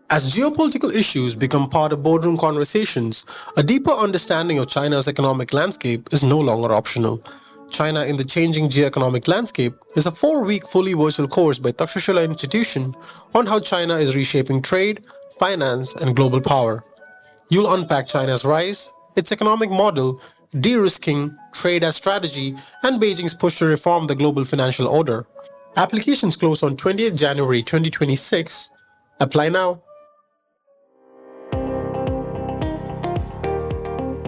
As geopolitical issues become part of boardroom conversations, a deeper understanding of China's economic landscape is no longer optional. China in the Changing Geoeconomic Landscape is a 4-week fully virtual course by Takshashila Institution on how China is reshaping trade, finance, and global power. You'll unpack China's rise, its economic model, de risking, trade as strategy, and Beijing's push to reform the global financial order. Applications close on 20th January 2026. Apply now.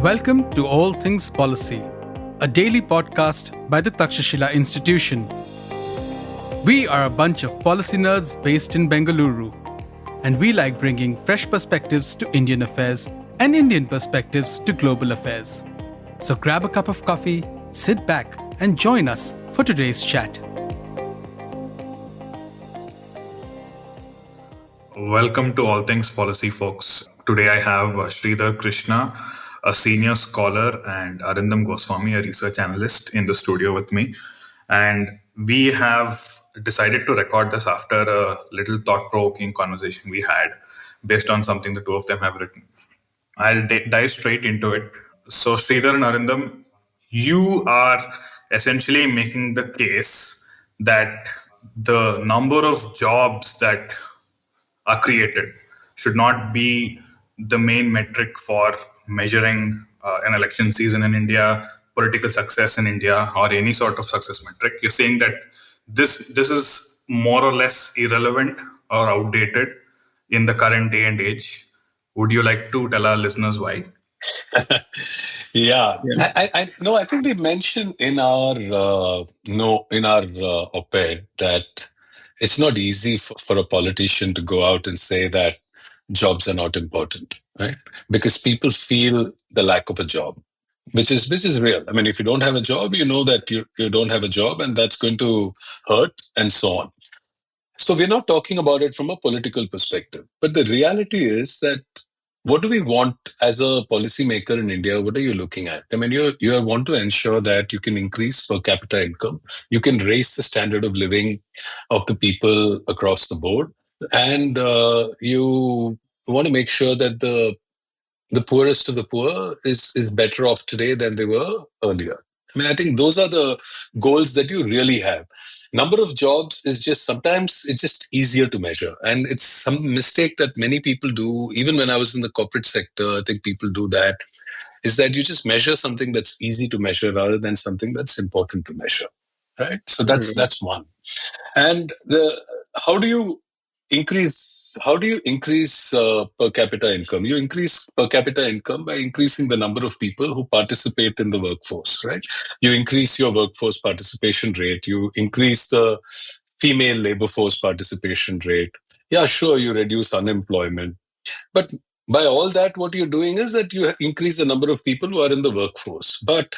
Welcome to All Things Policy, a daily podcast by the Takshashila Institution. We are a bunch of policy nerds based in Bengaluru, and we like bringing fresh perspectives to Indian affairs and Indian perspectives to global affairs. So grab a cup of coffee, sit back, and join us for today's chat. Welcome to All Things Policy, folks. Today I have Sridhar, Krishna, a senior scholar, and Arindam Goswami, a research analyst, in the studio with me. And we have decided to record this after a little thought-provoking conversation we had based on something the two of them have written. I'll dive straight into it. So, Sridhar and Arindam, you are essentially making the case that the number of jobs that are created should not be the main metric for measuring an election season in India, political success in India, or any sort of success metric. You're saying that this is more or less irrelevant or outdated in the current day and age. Would you like to tell our listeners why? Yeah. I think we mentioned in our op-ed that it's not easy for a politician to go out and say that jobs are not important, right? Because people feel the lack of a job, which is real. I mean, if you don't have a job, you know that you don't have a job, and that's going to hurt, and so on. So we're not talking about it from a political perspective, but the reality is that what do we want as a policymaker in India? What are you looking at? I mean, you want to ensure that you can increase per capita income, you can raise the standard of living of the people across the board, and you want to make sure that the poorest of the poor is better off today than they were earlier. I mean, I think those are the goals that you really have. Number of jobs is just sometimes it's just easier to measure. And it's some mistake that many people do. Even when I was in the corporate sector, I think people do that, is that you just measure something that's easy to measure rather than something that's important to measure. Right? So that's one. And how do you increase per capita income? You increase per capita income by increasing the number of people who participate in the workforce, right? You increase your workforce participation rate. You increase the female labor force participation rate. Yeah, sure, you reduce unemployment. But by all that, what you're doing is that you increase the number of people who are in the workforce. But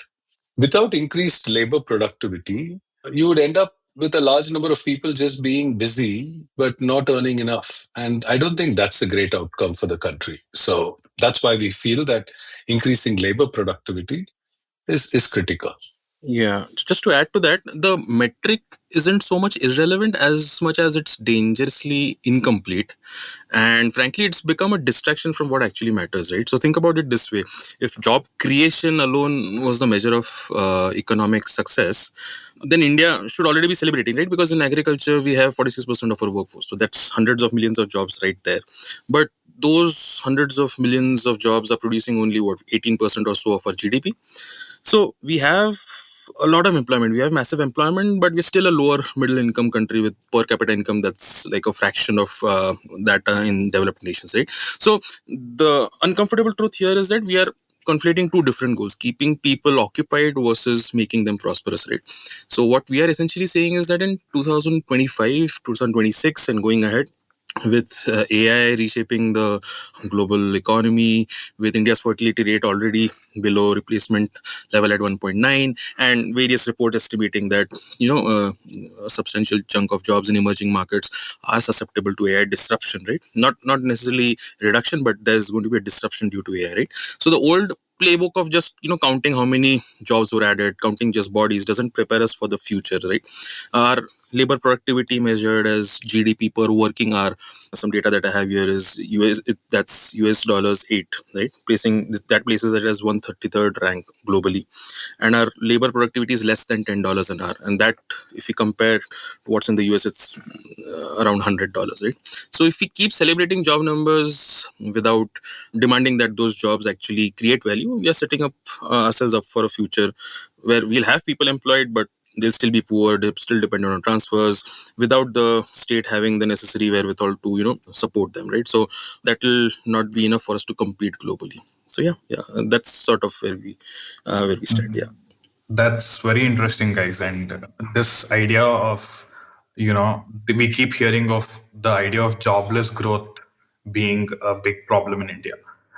without increased labor productivity, you would end up with a large number of people just being busy but not earning enough. And I don't think that's a great outcome for the country. So that's why we feel that increasing labor productivity is critical. Yeah, just to add to that, the metric isn't so much irrelevant as much as it's dangerously incomplete. And frankly, it's become a distraction from what actually matters, right? So think about it this way. If job creation alone was the measure of economic success, then India should already be celebrating, right? Because in agriculture, we have 46% of our workforce. So that's hundreds of millions of jobs right there. But those hundreds of millions of jobs are producing only 18% or so of our GDP. So we have a lot of employment. We have massive employment, but we're still a lower middle income country with per capita income that's like a fraction of that in developed nations, right? So the uncomfortable truth here is that we are conflating two different goals: keeping people occupied versus making them prosperous, right? So what we are essentially saying is that in 2025, 2026 and going ahead, with AI reshaping the global economy, with India's fertility rate already below replacement level at 1.9, and various reports estimating that a substantial chunk of jobs in emerging markets are susceptible to AI disruption, right? Not necessarily reduction, but there's going to be a disruption due to AI, right? So the old playbook of just counting how many jobs were added, counting just bodies, doesn't prepare us for the future, right? Our labor productivity measured as GDP per working hour, some data that I have here is that's US dollars 8, right? That places it as 133rd rank globally, and our labor productivity is less than $10 an hour, and that, if you compare to what's in the US, it's around $100, right? So if we keep celebrating job numbers without demanding that those jobs actually create value, we are setting up ourselves up for a future where we'll have people employed, but they'll still be poor, they're still dependent on transfers, without the state having the necessary wherewithal to support them, right? So that will not be enough for us to compete globally. So yeah, that's sort of where we stand. Yeah. That's very interesting, guys. And this idea of, we keep hearing of the idea of jobless growth being a big problem in India.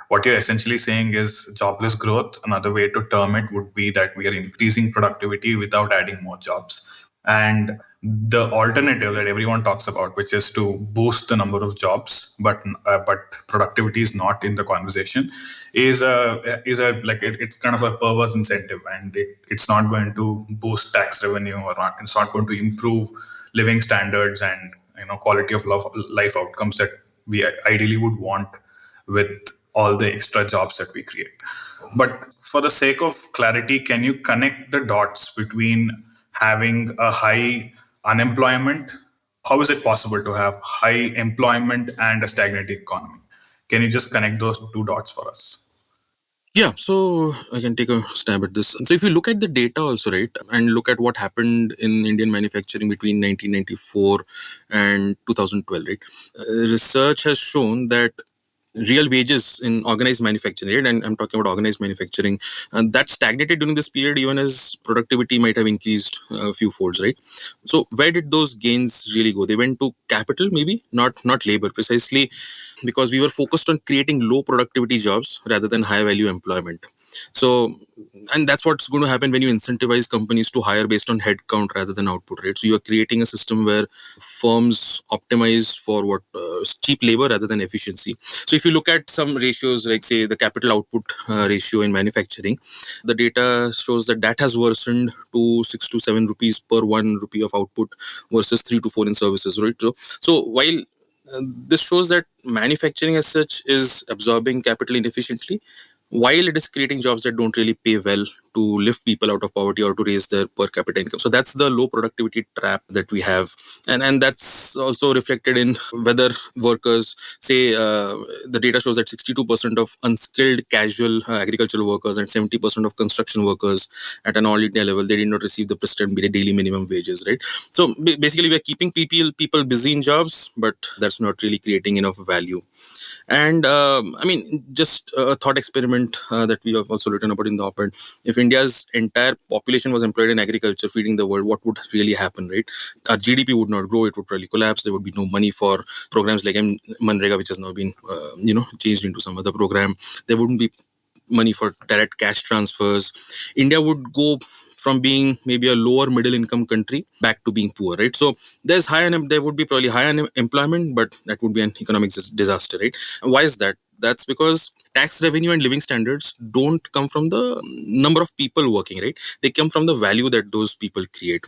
What you're essentially saying is jobless growth, another way to term it would be that we are increasing productivity without adding more jobs. And the alternative that everyone talks about, which is to boost the number of jobs, but productivity is not in the conversation, is a like it's kind of a perverse incentive, and it's not going to boost tax revenue, or not. It's not going to improve living standards and quality of life outcomes that we ideally would want with all the extra jobs that we create. But for the sake of clarity, can you connect the dots between having a high unemployment? How is it possible to have high employment and a stagnating economy? Can you just connect those two dots for us? Yeah, so I can take a stab at this. So if you look at the data also, right, and look at what happened in Indian manufacturing between 1994 and 2012, right, research has shown that real wages in organized manufacturing, right, and I'm talking about organized manufacturing, and that stagnated during this period, even as productivity might have increased a few folds, right? So where did those gains really go? They went to capital, maybe not labor, precisely because we were focused on creating low productivity jobs rather than high value employment. So, and that's what's going to happen when you incentivize companies to hire based on headcount rather than output, right? So you are creating a system where firms optimize for what cheap labor rather than efficiency. So if you look at some ratios, like say the capital output ratio in manufacturing, the data shows that has worsened to 6 to 7 rupees per 1 rupee of output versus 3 to 4 in services, right? So while this shows that manufacturing as such is absorbing capital inefficiently, while it is creating jobs that don't really pay well to lift people out of poverty or to raise their per capita income. So that's the low productivity trap that we have. And that's also reflected in whether workers, say, the data shows that 62% of unskilled casual agricultural workers and 70% of construction workers at an all India level, they did not receive the prescribed daily minimum wages, right? So basically, we are keeping people busy in jobs, but that's not really creating enough value. And I mean, just a thought experiment that we have also written about in the op-ed. If India's entire population was employed in agriculture, feeding the world, what would really happen, right? Our GDP would not grow; it would probably collapse. There would be no money for programs like Manrega, which has now been, changed into some other program. There wouldn't be money for direct cash transfers. India would go from being maybe a lower middle income country back to being poor, right? So there would be probably high unemployment, but that would be an economic disaster, right? Why is that? That's because tax revenue and living standards don't come from the number of people working, right? They come from the value that those people create.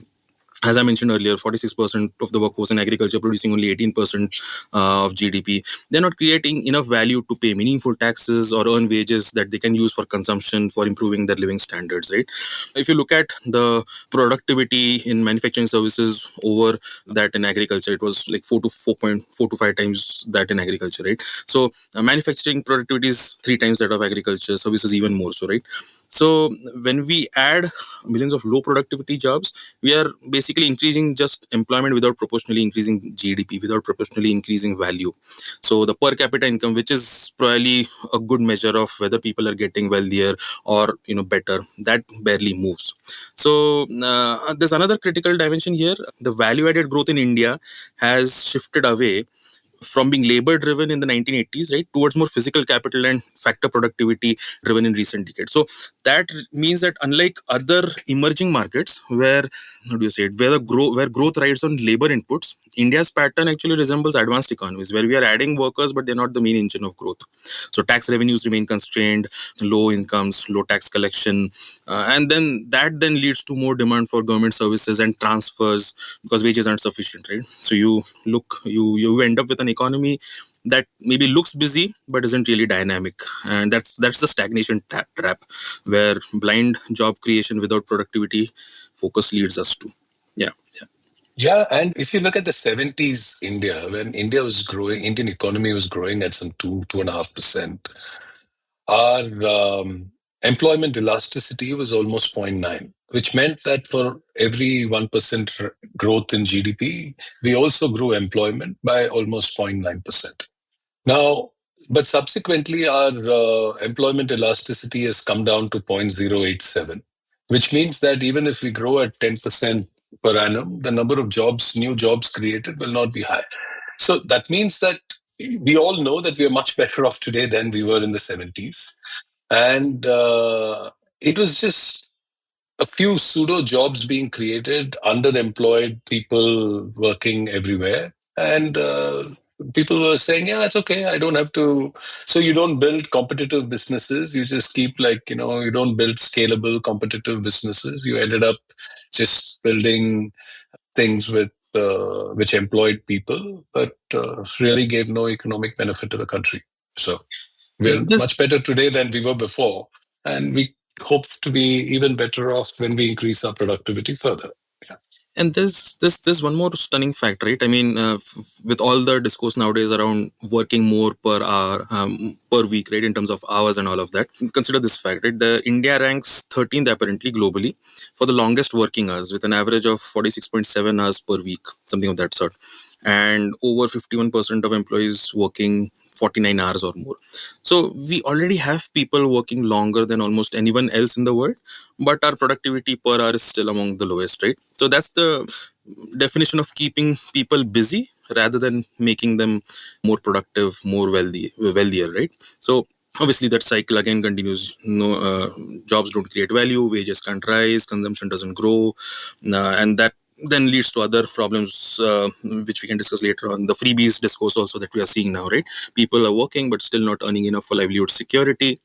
As I mentioned earlier, 46% of the workforce in agriculture producing only 18% of GDP. They're not creating enough value to pay meaningful taxes or earn wages that they can use for consumption, for improving their living standards, right? If you look at the productivity in manufacturing services over that in agriculture, it was like 4 to 5 times that in agriculture, right? So manufacturing productivity is 3 times that of agriculture, services even more so, right? So when we add millions of low productivity jobs, we are basically increasing just employment without proportionally increasing GDP, without proportionally increasing value. So the per capita income, which is probably a good measure of whether people are getting wealthier or better, that barely moves. So there's another critical dimension here. The value added growth in India has shifted away from being labor driven in the 1980s, right, towards more physical capital and factor productivity driven in recent decades. So that means that unlike other emerging markets where, how do you say it, where growth rides on labor inputs, India's pattern actually resembles advanced economies where we are adding workers, but they're not the main engine of growth. So tax revenues remain constrained, low incomes, low tax collection, and then leads to more demand for government services and transfers because wages aren't sufficient, right? So you end up with an economy that maybe looks busy but isn't really dynamic, and that's the stagnation trap where blind job creation without productivity focus leads us to. Yeah. Yeah, and if you look at the 70s India, when India was growing, Indian economy was growing at some 2.5%. Our employment elasticity was almost zero point 0.9, which meant that for every 1% growth in GDP, we also grew employment by almost 0.9%. Now, but subsequently, our employment elasticity has come down to 0.087, which means that even if we grow at 10% per annum, the number of new jobs created will not be high. So that means that we all know that we are much better off today than we were in the 70s. And it was just a few pseudo jobs being created, underemployed people working everywhere. And people were saying, yeah, it's okay. I don't have to. So you don't build competitive businesses. You just keep you don't build scalable competitive businesses. You ended up just building things which employed people, but really gave no economic benefit to the country. So we're This much better today than we were before. And we hope to be even better off when we increase our productivity further. Yeah. And there's one more stunning fact, right? I mean, with all the discourse nowadays around working more per hour, per week, right, in terms of hours and all of that, consider this fact, right? The India ranks 13th apparently globally for the longest working hours, with an average of 46.7 hours per week, something of that sort, and over 51% of employees working 49 hours or more. So we already have people working longer than almost anyone else in the world, but our productivity per hour is still among the lowest, right? So that's the definition of keeping people busy rather than making them more productive, more wealthier, right? So obviously that cycle again continues. Jobs don't create value, wages can't rise, consumption doesn't grow, and that then leads to other problems, which we can discuss later on. The freebies discourse also that we are seeing now, right? People are working but still not earning enough for livelihood security.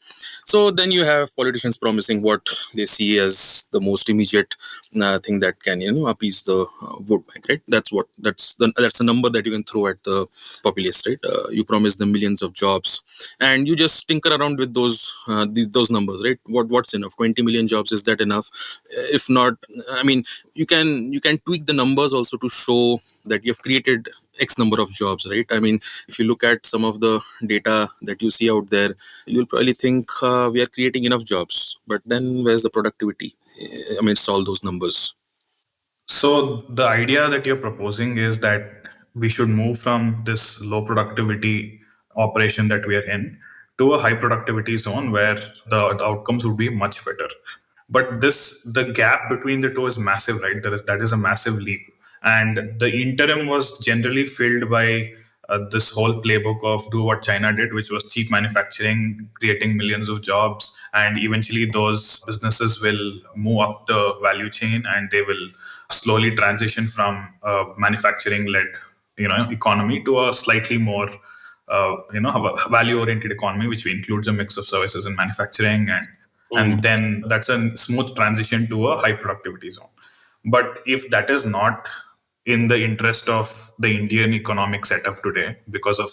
So then you have politicians promising what they see as the most immediate thing that can appease the vote bank, right? That's the number that you can throw at the populace, right? You promise them millions of jobs, and you just tinker around with those numbers, right? What's enough? 20 million jobs, is that enough? If not, I mean, you can tweak the numbers also to show that you've created X number of jobs, right? I mean, if you look at some of the data that you see out there, you'll probably think we are creating enough jobs, but then where's the productivity? I mean, it's all those numbers. So the idea that you're proposing is that we should move from this low productivity operation that we are in to a high productivity zone where the outcomes would be much better. But the gap between the two is massive, right? That is a massive leap. And the interim was generally filled by this whole playbook of do what China did, which was cheap manufacturing, creating millions of jobs, and eventually those businesses will move up the value chain and they will slowly transition from manufacturing-led, economy to a slightly more, value-oriented economy, which includes a mix of services and manufacturing, and then that's a smooth transition to a high productivity zone. But if that is not in the interest of the Indian economic setup today, because of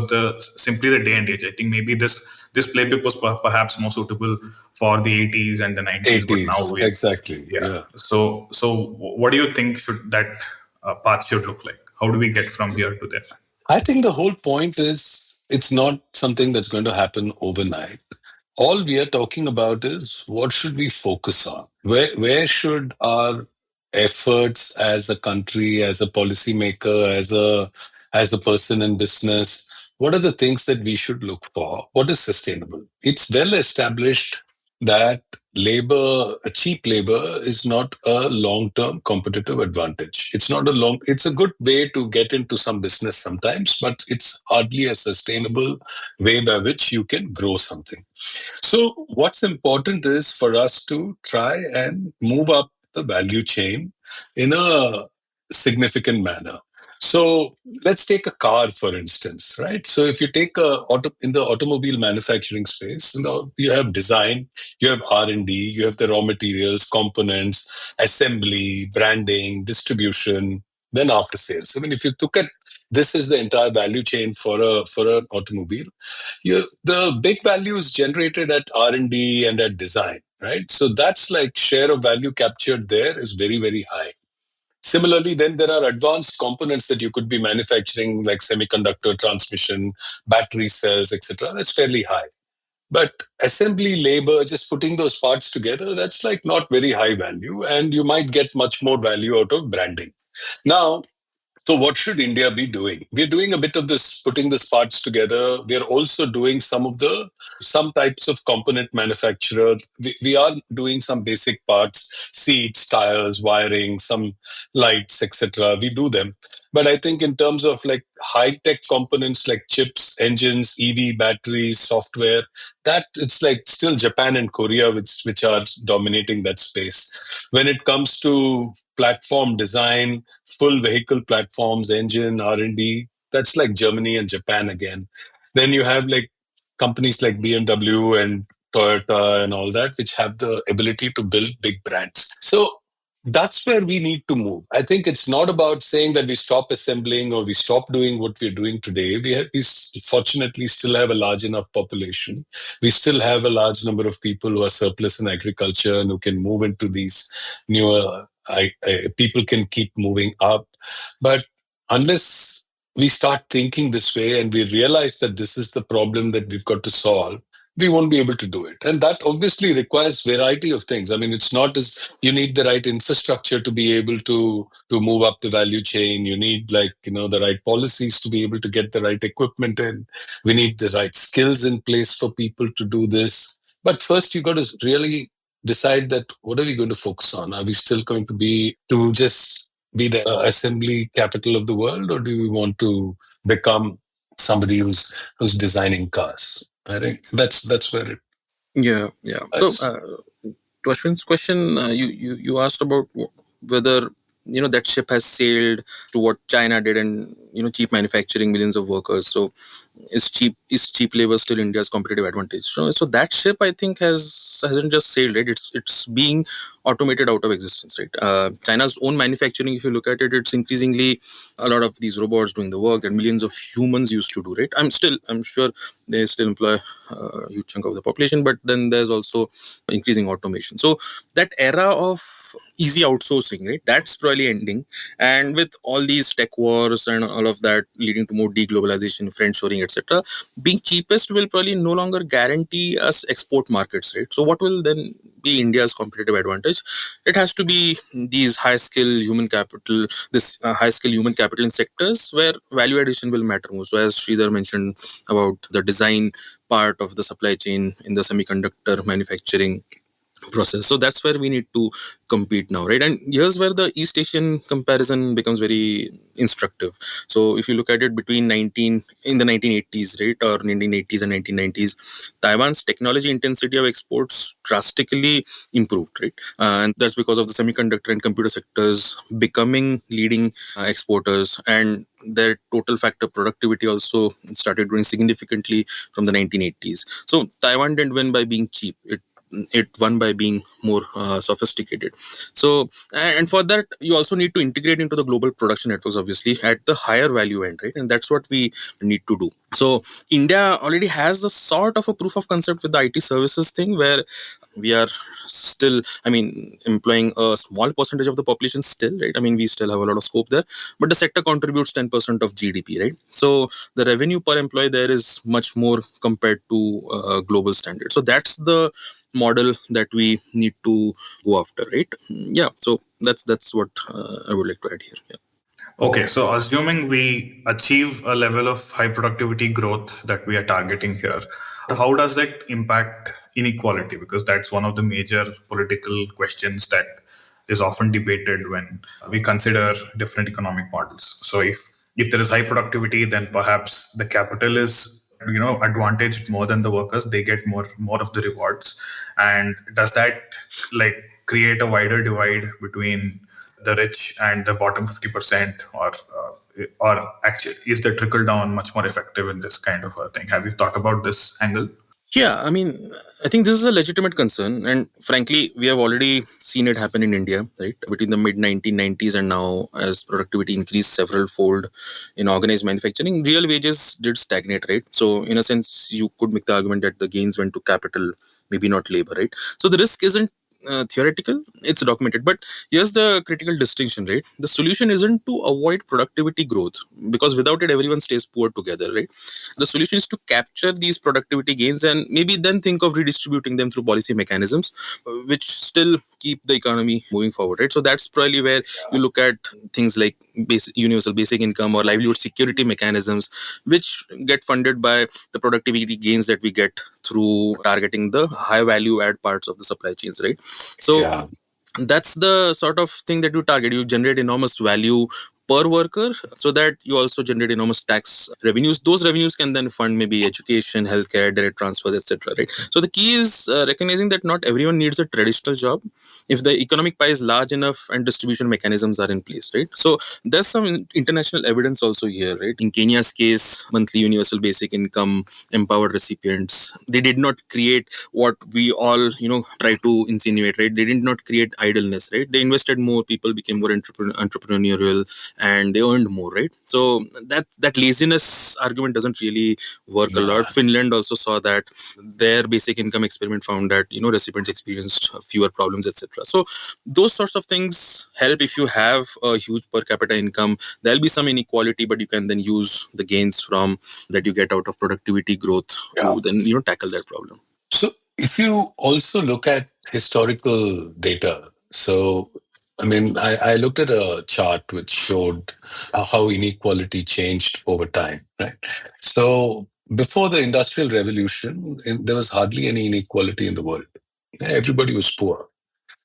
the simply the day and age, I think maybe this playbook was perhaps more suitable for the 80s and the 90s, but now Exactly. Yeah. So what do you think should that path should look like? How do we get from here to there? I think the whole point is it's not something that's going to happen overnight. All we are talking about is what should we focus on? Where should our efforts as a country, as a policymaker, as a person in business, what are the things that we should look for? What is sustainable? It's well established that cheap labor is not a long-term competitive advantage. It's a good way to get into some business sometimes, but it's hardly a sustainable way by which you can grow something. So what's important is for us to try and move up the value chain in a significant manner. So let's take a car, for instance, right? So if you take in the automobile manufacturing space, you have design, you have R&D, you have the raw materials, components, assembly, branding, distribution, then after sales. I mean, if you look at this is the entire value chain for an automobile. The big value is generated at R&D and at design, right? So that's like share of value captured there is very, very high. Similarly, then there are advanced components that you could be manufacturing, like semiconductor, transmission, battery cells, etc. That's fairly high. But assembly labor, just putting those parts together, that's like not very high value, and you might get much more value out of branding. Now, so what should India be doing? We're doing a bit of this, putting these parts together. We're also doing some types of component manufacturer. We are doing some basic parts, seats, tires, wiring, some lights, etc. We do them. But I think in terms of like high-tech components like chips, engines, EV batteries, software, that it's like still Japan and Korea which are dominating that space. When it comes to platform design, full vehicle platforms, engine, R&D, that's like Germany and Japan again. Then you have like companies like BMW and Toyota and all that, which have the ability to build big brands. So that's where we need to move. I think it's not about saying that we stop assembling or we stop doing what we're doing today. We fortunately still have a large enough population. We still have a large number of people who are surplus in agriculture and who can move into these newer people can keep moving up. But unless we start thinking this way and we realize that this is the problem that we've got to solve, we won't be able to do it. And that obviously requires variety of things. I mean, it's not as you need the right infrastructure to be able to move up the value chain. You need the right policies to be able to get the right equipment in. We need the right skills in place for people to do this. But first, you got to really decide that what are we going to focus on? Are we still going to just be the assembly capital of the world, or do we want to become somebody who's designing cars? I think that's where it. Yeah. So, to Ashwin's question, you asked about whether that ship has sailed to what China did, and cheap manufacturing, millions of workers. So is cheap labor still India's competitive advantage? So that ship, I think, hasn't just sailed, right? It's being automated out of existence, right? China's own manufacturing, if you look at it, it's increasingly a lot of these robots doing the work that millions of humans used to do, right? I'm sure they still employ a huge chunk of the population, but then there's also increasing automation. So that era of easy outsourcing, right, that's probably ending. And with all these tech wars and all of that leading to more deglobalization, friendshoring, etc., being cheapest will probably no longer guarantee us export markets, right? So what will then be India's competitive advantage? It has to be these high skill human capital in sectors where value addition will matter more. So as Sridhar mentioned about the design part of the supply chain in the semiconductor manufacturing process, so that's where we need to compete now, right? And here's where the East Asian comparison becomes very instructive. So if you look at it in the 1980s, right, or 1980s and 1990s, Taiwan's technology intensity of exports drastically improved, right? And that's because of the semiconductor and computer sectors becoming leading exporters, and their total factor productivity also started growing significantly from the 1980s. So Taiwan didn't win by being cheap. It won by being more sophisticated. So, and for that, you also need to integrate into the global production networks, obviously, at the higher value end, right? And that's what we need to do. So, India already has a sort of a proof of concept with the IT services thing, where we are still, employing a small percentage of the population still, right? We still have a lot of scope there, but the sector contributes 10% of GDP, right? So the revenue per employee there is much more compared to global standards. So that's the model that we need to go after, right? Yeah. So that's what I would like to add here. Yeah. Okay, so assuming we achieve a level of high productivity growth that we are targeting here, how does that impact inequality, because that's one of the major political questions that is often debated when we consider different economic models. So if there is high productivity, then perhaps the capital is advantaged more than the workers. They get more of the rewards. And does that like create a wider divide between the rich and the bottom 50%, or actually is the trickle down much more effective in this kind of a thing? Have you thought about this angle? Yeah, I mean, I think this is a legitimate concern, and frankly, we have already seen it happen in India, right? Between the mid 1990s and now, as productivity increased several fold in organized manufacturing, real wages did stagnate, right? So, in a sense, you could make the argument that the gains went to capital, maybe not labor, right? So, the risk isn't theoretical, it's documented. But here's the critical distinction, right? The solution isn't to avoid productivity growth, because without it, everyone stays poor together, right? The solution is to capture these productivity gains and maybe then think of redistributing them through policy mechanisms, which still keep the economy moving forward, right? So that's probably where you look at things like universal basic income or livelihood security mechanisms, which get funded by the productivity gains that we get through targeting the high value add parts of the supply chains, right? So Yeah. that's the sort of thing that you target. You generate enormous value per worker, so that you also generate enormous tax revenues. Those revenues can then fund maybe education, healthcare, direct transfers, etc., right? So the key is recognizing that not everyone needs a traditional job if the economic pie is large enough and distribution mechanisms are in place, right? So there's some international evidence also here, right? In Kenya's case, monthly universal basic income empowered recipients. They did not create what we all try to insinuate, right? They did not create idleness, right? They invested more, people became more entrepreneurial, and they earned more, right? So that laziness argument doesn't really work a lot. Finland also saw that. Their basic income experiment found that recipients experienced fewer problems, etc. So those sorts of things help. If you have a huge per capita income, there'll be some inequality, but you can then use the gains from that you get out of productivity growth to then tackle that problem. So if you also look at historical data, so I mean, I looked at a chart which showed how inequality changed over time, right? So before the Industrial Revolution, there was hardly any inequality in the world. Everybody was poor.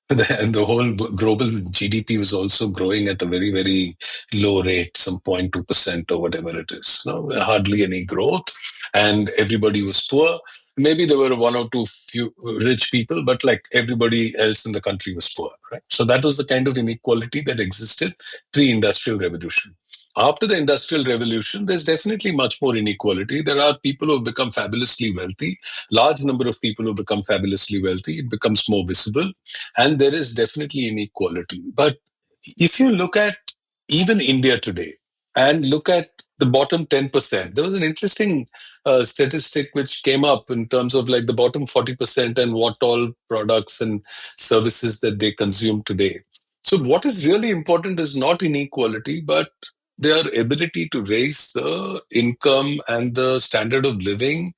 And the whole global GDP was also growing at a very, very low rate, some 0.2% or whatever it is. No, hardly any growth, and everybody was poor. Maybe there were one or two few rich people, but like everybody else in the country was poor, right? So that was the kind of inequality that existed pre-industrial revolution. After the Industrial Revolution, there's definitely much more inequality. There are people who have become fabulously wealthy, large number of people who become fabulously wealthy. It becomes more visible, and there is definitely inequality. But if you look at even India today and look at the bottom 10%, there was an interesting statistic which came up in terms of like the bottom 40% and what all products and services that they consume today. So what is really important is not inequality, but their ability to raise the income and the standard of living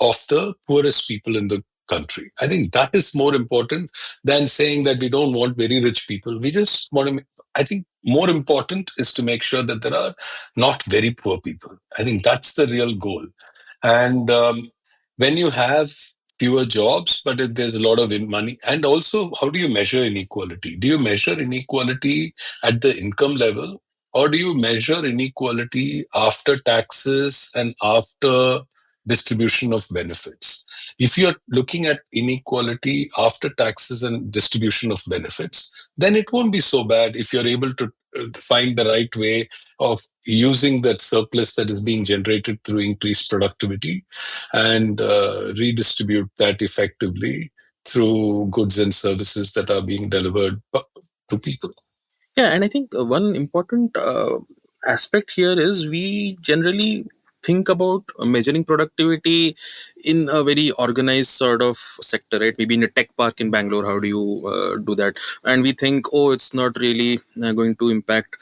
of the poorest people in the country. I think that is more important than saying that we don't want very rich people. We just want to, I think more important is to make sure that there are not very poor people. I think that's the real goal. And when you have fewer jobs, but if there's a lot of money, and also how do you measure inequality? Do you measure inequality at the income level? Or do you measure inequality after taxes and after distribution of benefits? If you're looking at inequality after taxes and distribution of benefits, then it won't be so bad if you're able to find the right way of using that surplus that is being generated through increased productivity and redistribute that effectively through goods and services that are being delivered to people. Yeah, and I think one important aspect here is we generally think about measuring productivity in a very organized sort of sector, right? Maybe in a tech park in Bangalore, how do you do that? And we think, oh, it's not really going to impact,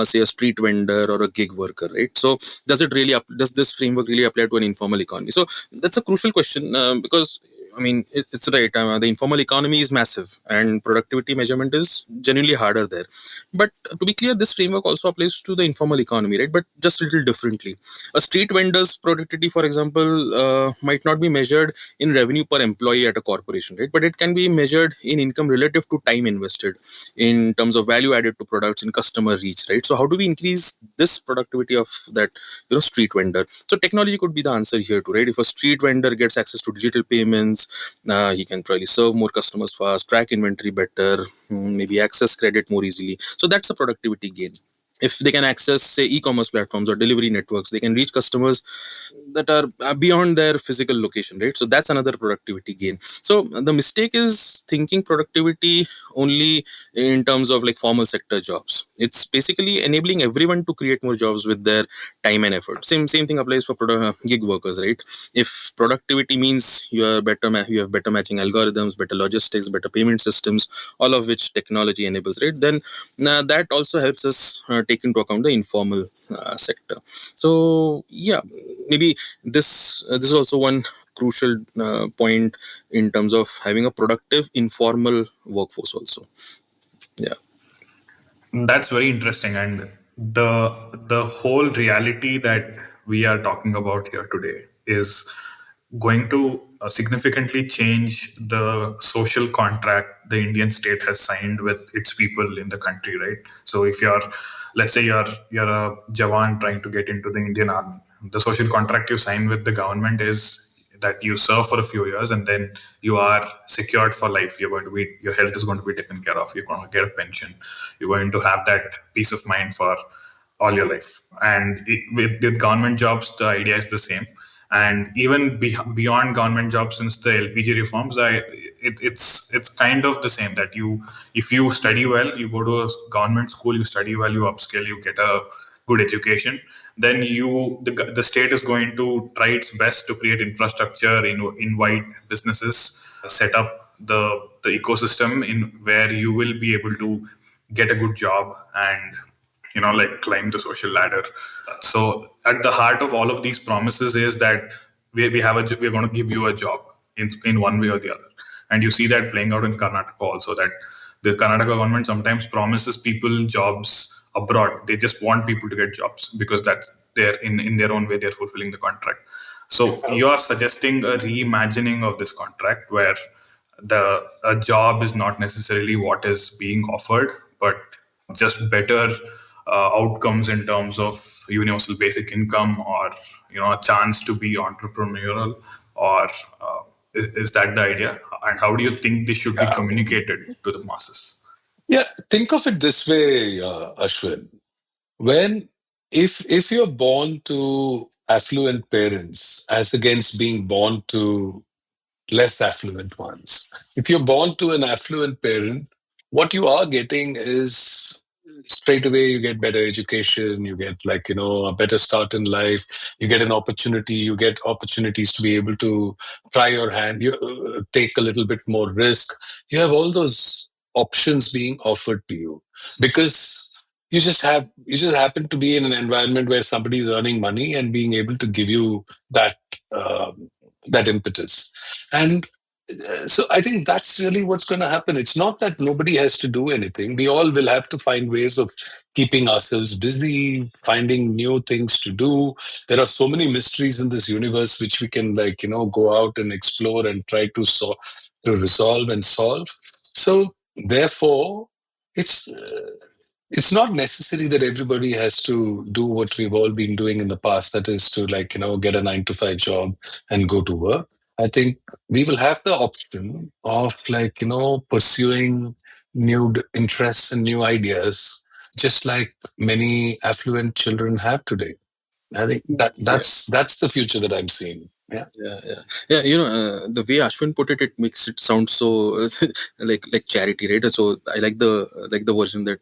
say, a street vendor or a gig worker, right? So does this framework really apply to an informal economy? So that's a crucial question because I mean, it's right. The informal economy is massive, and productivity measurement is genuinely harder there. But to be clear, this framework also applies to the informal economy, right? But just a little differently. A street vendor's productivity, for example, might not be measured in revenue per employee at a corporation, right? But it can be measured in income relative to time invested, in terms of value added to products, in customer reach, right? So how do we increase this productivity of that, street vendor? So technology could be the answer here too, right? If a street vendor gets access to digital payments, he can probably serve more customers fast, track inventory better, maybe access credit more easily. So that's a productivity gain. If they can access, say, e-commerce platforms or delivery networks, they can reach customers that are beyond their physical location, right? So that's another productivity gain. So the mistake is thinking productivity only in terms of like formal sector jobs. It's basically enabling everyone to create more jobs with their time and effort. Same thing applies for gig workers, right? If productivity means you have better matching algorithms, better logistics, better payment systems, all of which technology enables, right? Then that also helps us take into account the informal sector. So yeah, maybe this is also one crucial point in terms of having a productive informal workforce also. Yeah. That's very interesting, and the whole reality that we are talking about here today is going to significantly change the social contract the Indian state has signed with its people in the country, right? So if you're, let's say you're a Jawan trying to get into the Indian army, the social contract you sign with the government is that you serve for a few years and then you are secured for life. You're going to be, your health is going to be taken care of. You're going to get a pension. You're going to have that peace of mind for all your life. And with government jobs, the idea is the same. And even beyond government jobs, since the LPG reforms, it's kind of the same. That if you study well, you go to a government school, you study well, you upskill, you get a good education, then the state is going to try its best to create infrastructure, invite businesses, set up the ecosystem in where you will be able to get a good job and like climb the social ladder. So at the heart of all of these promises is that we're going to give you a job in one way or the other. And you see that playing out in Karnataka also, that the Karnataka government sometimes promises people jobs abroad. They just want people to get jobs because that's in their own way they're fulfilling the contract. So you are suggesting a reimagining of this contract where a job is not necessarily what is being offered, but just better outcomes in terms of universal basic income, or a chance to be entrepreneurial, or is that the idea? And how do you think this should be communicated to the masses? Yeah, think of it this way, Ashwin. When if you're born to affluent parents as against being born to less affluent ones, if you're born to an affluent parent, what you are getting is straight away you get better education, you get a better start in life, you get an opportunity, you get opportunities to be able to try your hand, you take a little bit more risk. You have all those options being offered to you because you just happen to be in an environment where somebody is earning money and being able to give you that that impetus. And so I think that's really what's going to happen. It's not that nobody has to do anything. We all will have to find ways of keeping ourselves busy, finding new things to do. There are so many mysteries in this universe which we can go out and explore and try to resolve and solve. So therefore, it's it's not necessary that everybody has to do what we've all been doing in the past. That is to get a 9 to 5 job and go to work. I think we will have the option of pursuing new interests and new ideas, just like many affluent children have today. I think that's the future that I'm seeing. Yeah. Yeah. The way Ashwin put it, it makes it sound so like charity, right? So I like the version that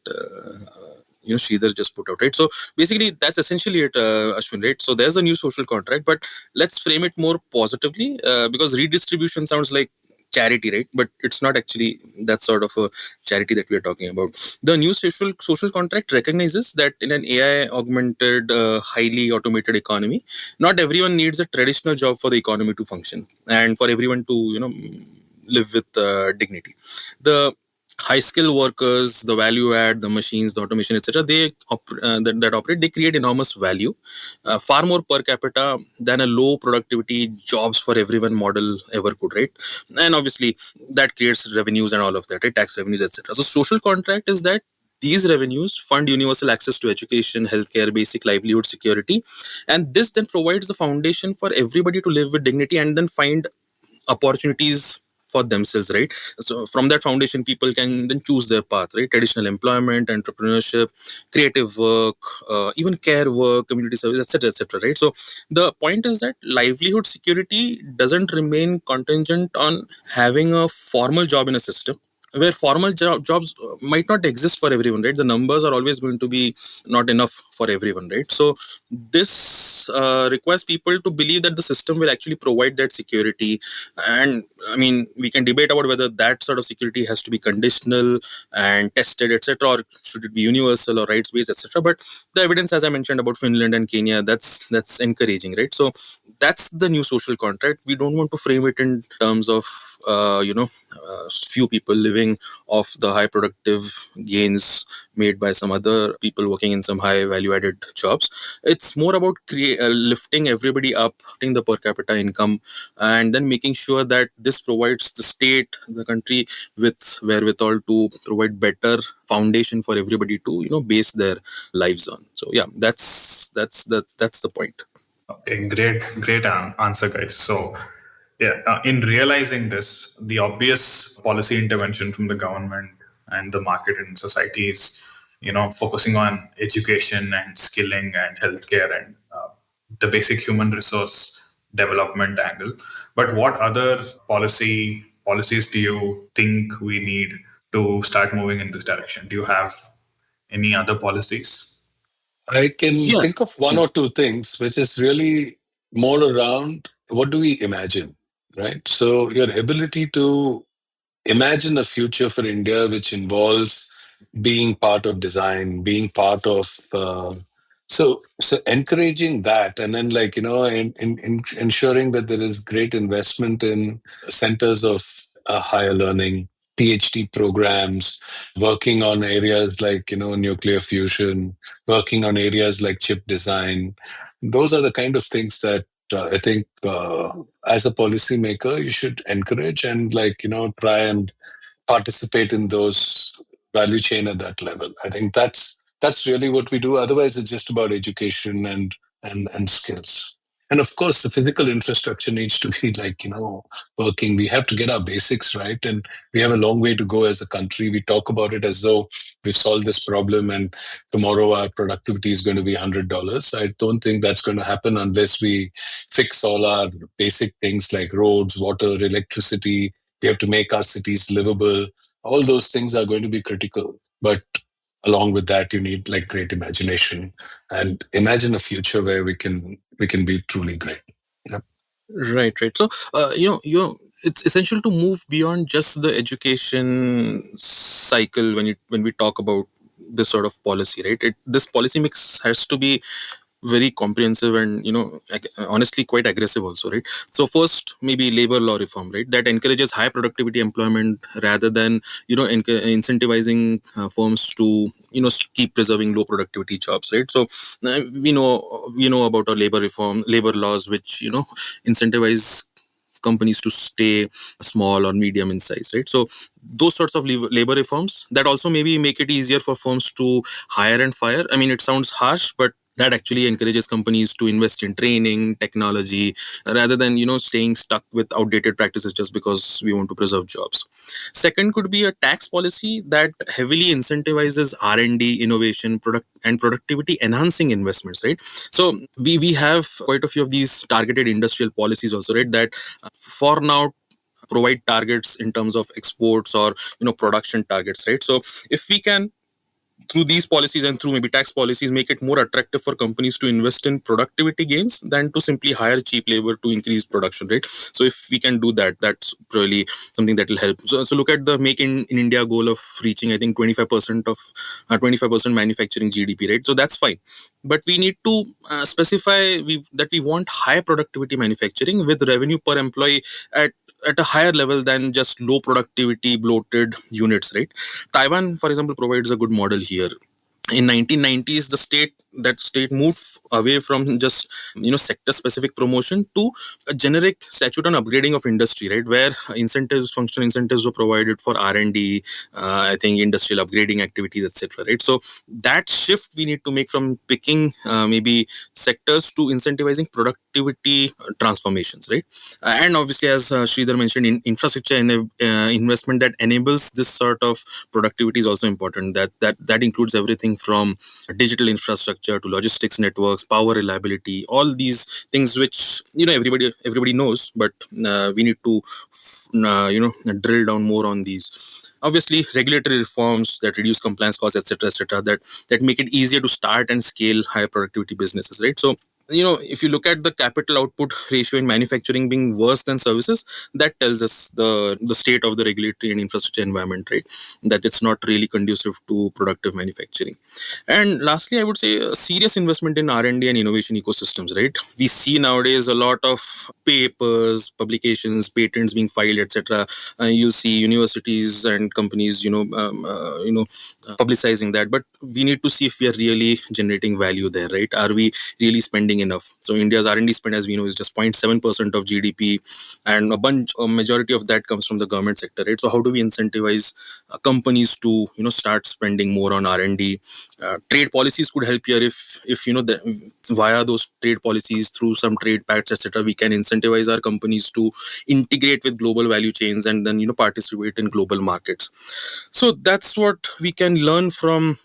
Sridhar just put out, right? So basically, that's essentially it, Ashwin, right? So there's a new social contract, but let's frame it more positively because redistribution sounds like charity, right? But it's not actually that sort of a charity that we are talking about. The new social contract recognizes that in an AI augmented, highly automated economy, not everyone needs a traditional job for the economy to function and for everyone to live with dignity. The high skill workers, the value add, the machines, the automation, etc., that operate, they create enormous value, far more per capita than a low productivity jobs for everyone model ever could, right? And obviously that creates revenues and all of that, right? Tax revenues, etc. So social contract is that these revenues fund universal access to education, healthcare, basic livelihood security, and this then provides the foundation for everybody to live with dignity and then find opportunities for themselves, right? So from that foundation, people can then choose their path, right? Traditional employment, entrepreneurship, creative work, even care work, community service, etc., etc., right? So the point is that livelihood security doesn't remain contingent on having a formal job in a system where formal jobs might not exist for everyone, right? The numbers are always going to be not enough for everyone, right? So this requires people to believe that the system will actually provide that security. And I mean, we can debate about whether that sort of security has to be conditional and tested, etc., or should it be universal or rights based, etc. But the evidence, as I mentioned, about Finland and Kenya, that's encouraging, right? So that's the new social contract. We don't want to frame it in terms of few people living off the high productive gains made by some other people working in some high value added jobs. It's more about lifting everybody up, lifting the per capita income, and then making sure that this provides the state, the country, with wherewithal to provide better foundation for everybody to base their lives on. So yeah, that's the point. Okay, great answer, guys. So, yeah, in realizing this, the obvious policy intervention from the government and the market and society is, focusing on education and skilling and healthcare and the basic human resource development angle. But what other policies do you think we need to start moving in this direction? Do you have any other policies? I can Yeah. think of one or two things, which is really more around what do we imagine, right? So your ability to imagine a future for India which involves being part of design, being part of so encouraging that, and then in ensuring that there is great investment in centers of higher learning, PhD programs, working on areas like nuclear fusion, working on areas like chip design. Those are the kind of things that I think as a policymaker you should encourage and try and participate in those value chain at that level. I think that's really what we do. Otherwise, it's just about education and skills. And of course, the physical infrastructure needs to be working. We have to get our basics right, and we have a long way to go as a country. We talk about it as though we've solved this problem and tomorrow our productivity is going to be $100. I don't think that's going to happen unless we fix all our basic things like roads, water, electricity. We have to make our cities livable. All those things are going to be critical. But along with that, you need great imagination and imagine a future where we can be truly great. Yep. Right. So, it's essential to move beyond just the education cycle when we talk about this sort of policy, right? This policy mix has to be very comprehensive and honestly quite aggressive also, right? So first, maybe labor law reform, right, that encourages high productivity employment rather than incentivizing firms to keep preserving low productivity jobs, right? So we know about our labor laws which incentivize companies to stay small or medium in size, right? So those sorts of labor reforms that also maybe make it easier for firms to hire and fire. I mean, it sounds harsh, but that actually encourages companies to invest in training, technology, rather than staying stuck with outdated practices just because we want to preserve jobs. Second could be a tax policy that heavily incentivizes R&D, innovation, productivity enhancing investments, right? So we have quite a few of these targeted industrial policies also, right, that for now provide targets in terms of exports or production targets, right? So if we can through these policies and through maybe tax policies, make it more attractive for companies to invest in productivity gains than to simply hire cheap labor to increase production, right? So if we can do that, that's really something that will help. So look at the Make in India goal of reaching, I think, 25% of 25% manufacturing GDP, right? So that's fine, but we need to specify that we want high productivity manufacturing with revenue per employee at a higher level than just low productivity bloated units, right? Taiwan, for example, provides a good model here. In 1990s, the state moved away from just sector specific promotion to a generic statute on upgrading of industry, right, where functional incentives were provided for R&D, I think industrial upgrading activities, etc., right? So that shift we need to make from picking maybe sectors to incentivizing productivity transformations, right? And obviously, as Sridhar mentioned, infrastructure investment that enables this sort of productivity is also important. That includes everything from digital infrastructure to logistics networks, power reliability, all these things which everybody knows, but we need to drill down more on these. Obviously, regulatory reforms that reduce compliance costs, etc., that make it easier to start and scale high productivity businesses, right? So if you look at the capital output ratio in manufacturing being worse than services, that tells us the state of the regulatory and infrastructure environment, right? That it's not really conducive to productive manufacturing. And lastly, I would say a serious investment in R&D and innovation ecosystems, right? We see nowadays a lot of papers, publications, patents being filed, etc. You'll see universities and companies publicizing that, but we need to see if we are really generating value there, right? Are we really spending enough? So India's R&D spend, as we know, is just 0.7% of GDP, and a majority of that comes from the government sector, right? So how do we incentivize companies to start spending more on R&D? Trade policies could help here if via those trade policies, through some trade pacts, etc., we can incentivize our companies to integrate with global value chains and then participate in global markets. So that's what we can learn from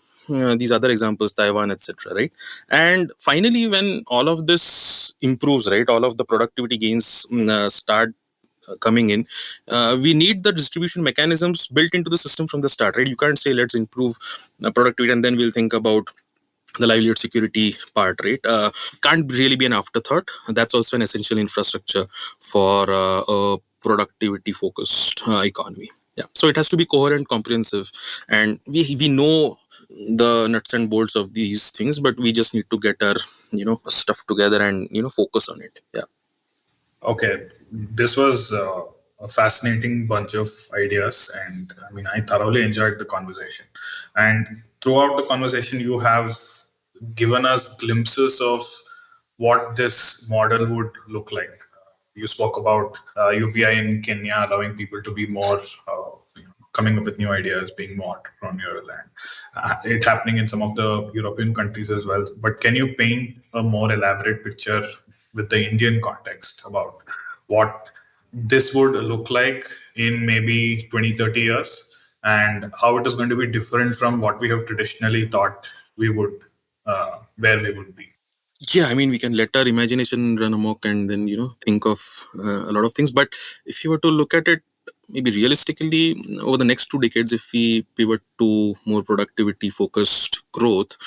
these other examples, Taiwan, etc., right? And finally, when all of this improves, right, all of the productivity gains start coming in, we need the distribution mechanisms built into the system from the start, right? You can't say let's improve productivity and then we'll think about the livelihood security part, right? Can't really be an afterthought. That's also an essential infrastructure for a productivity focused economy. Yeah, so it has to be coherent, comprehensive, and we know the nuts and bolts of these things, but we just need to get our stuff together and focus on it. Yeah. Okay, this was a fascinating bunch of ideas, and I mean, I thoroughly enjoyed the conversation. And throughout the conversation, you have given us glimpses of what this model would look like. You spoke about UPI in Kenya allowing people to be more coming up with new ideas, being more entrepreneurial, and it happening in some of the European countries as well. But can you paint a more elaborate picture with the Indian context about what this would look like in maybe 20, 30 years, and how it is going to be different from what we have traditionally thought we would, where we would be? Yeah, I mean, we can let our imagination run amok and then think of a lot of things. But if you were to look at it maybe realistically over the next 2 decades, if we pivot to more productivity focused growth,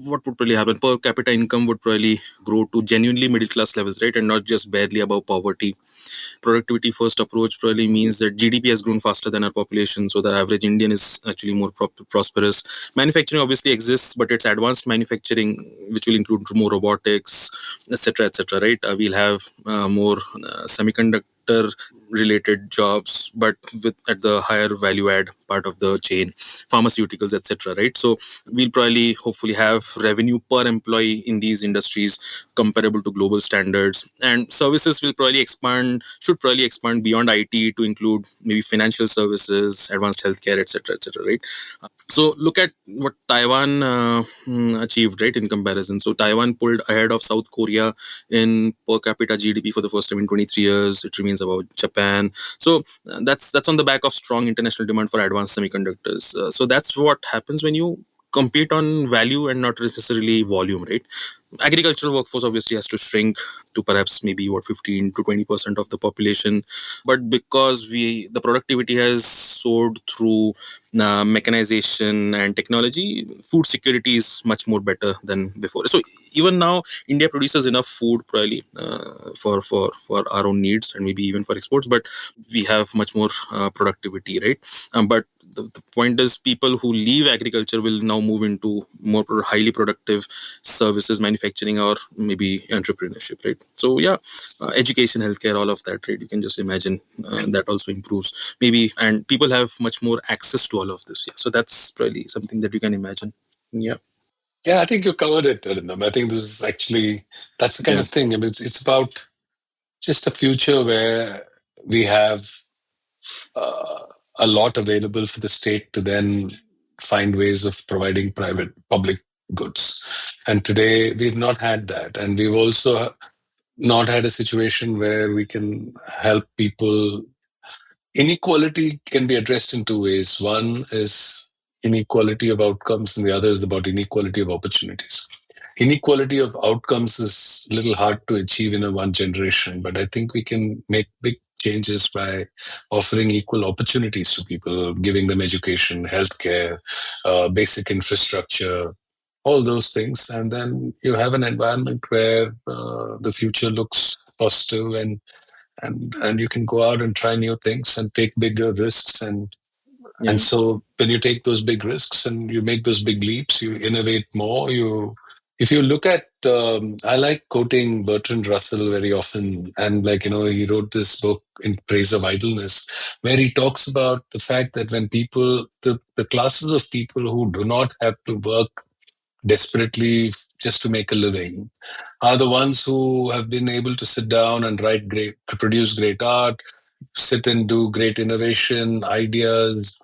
what would probably happen? Per capita income would probably grow to genuinely middle class levels, right? And not just barely above poverty. Productivity first approach probably means that GDP has grown faster than our population, so the average Indian is actually more prosperous. Manufacturing obviously exists, but it's advanced manufacturing, which will include more robotics, etc., right? We'll have more semiconductor related jobs, but with at the higher value add part of the chain, pharmaceuticals, etc., right? So we'll probably hopefully have revenue per employee in these industries comparable to global standards, and services will should probably expand beyond IT to include maybe financial services, advanced healthcare, etc., right? So look at what Taiwan achieved, right, in comparison. So Taiwan pulled ahead of South Korea in per capita GDP for the first time in 23 years. It remains above Japan. So that's on the back of strong international demand for advanced semiconductors. So that's what happens when you compete on value and not necessarily volume, right? Agricultural workforce obviously has to shrink to perhaps maybe 15 to 20% of the population, but because the productivity has soared through mechanization and technology, food security is much more better than before. So even now, India produces enough food probably for our own needs and maybe even for exports, but we have much more productivity, right? But the point is, people who leave agriculture will now move into more highly productive services, manufacturing, or maybe entrepreneurship, right? So yeah, education, healthcare, all of that, right? You can just imagine that also improves maybe, and people have much more access to all of this. Yeah, so that's probably something that you can imagine. Yeah. Yeah, I think you covered it, Arindam. I think this is actually, that's the kind Yeah. of thing. I mean, it's about just a future where we have a lot available for the state to then find ways of providing public goods. And today we've not had that. And we've also not had a situation where we can help people. Inequality can be addressed in two ways. One is inequality of outcomes, and the other is about inequality of opportunities. Inequality of outcomes is a little hard to achieve in a one generation, but I think we can make big changes by offering equal opportunities to people, giving them education, healthcare, basic infrastructure, all those things. And then you have an environment where the future looks positive, and you can go out and try new things and take bigger risks. Yeah. And so when you take those big risks and you make those big leaps, you innovate more. If you look at, I like quoting Bertrand Russell very often. And he wrote this book In Praise of Idleness, where he talks about the fact that when people, the classes of people who do not have to work desperately just to make a living are the ones who have been able to sit down and produce great art, sit and do great innovation, ideas,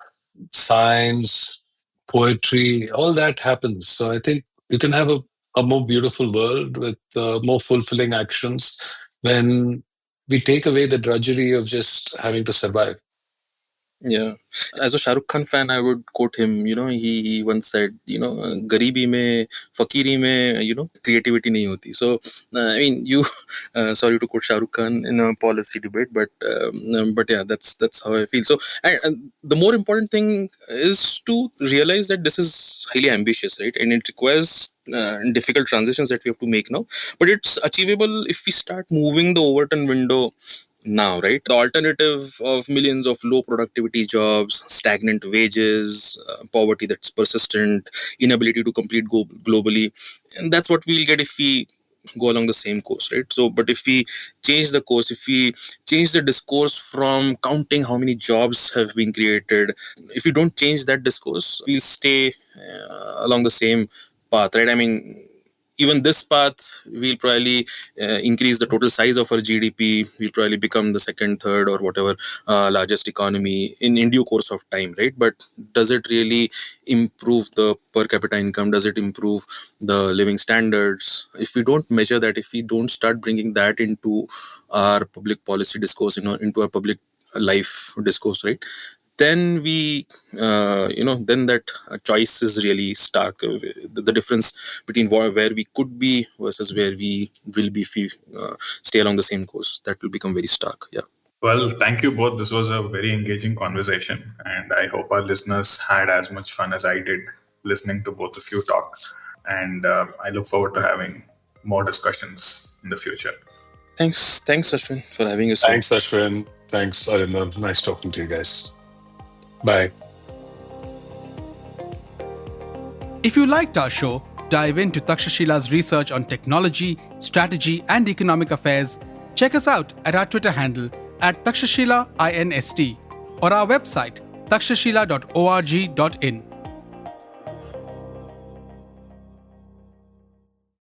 science, poetry, all that happens. So I think you can have a more beautiful world with more fulfilling actions when we take away the drudgery of just having to survive. Yeah. As a Shah Rukh Khan fan, I would quote him. He once said, "Garibi mein, fakiri mein, creativity nahi hoti." So, I mean, sorry to quote Shah Rukh Khan in a policy debate, but yeah, that's how I feel. So, and the more important thing is to realize that this is highly ambitious, right? And it requires difficult transitions that we have to make now, but it's achievable if we start moving the Overton window now, right? The alternative of millions of low productivity jobs, stagnant wages, poverty that's persistent, inability to compete globally, and that's what we'll get if we go along the same course, right? So, but if we change the course, if we change the discourse from counting how many jobs have been created, if we don't change that discourse, we'll stay along the same path, right? I mean, even this path, we'll probably increase the total size of our GDP. We'll probably become the second, third, or whatever largest economy in due course of time, right? But does it really improve the per capita income? Does it improve the living standards? If we don't measure that, if we don't start bringing that into our public policy discourse, into our public life discourse, right? Then then that choice is really stark. The difference between where we could be versus where we will be if we stay along the same course, that will become very stark. Yeah. Well, thank you both. This was a very engaging conversation, and I hope our listeners had as much fun as I did listening to both of you talk. And I look forward to having more discussions in the future. Thanks, Ashwin, for having us. Thanks, Ashwin. Thanks, Arindam. Nice talking to you guys. Bye. If you liked our show, dive into Takshashila's research on technology, strategy, and economic affairs. Check us out at our Twitter handle @Takshashila INST or our website takshashila.org.in.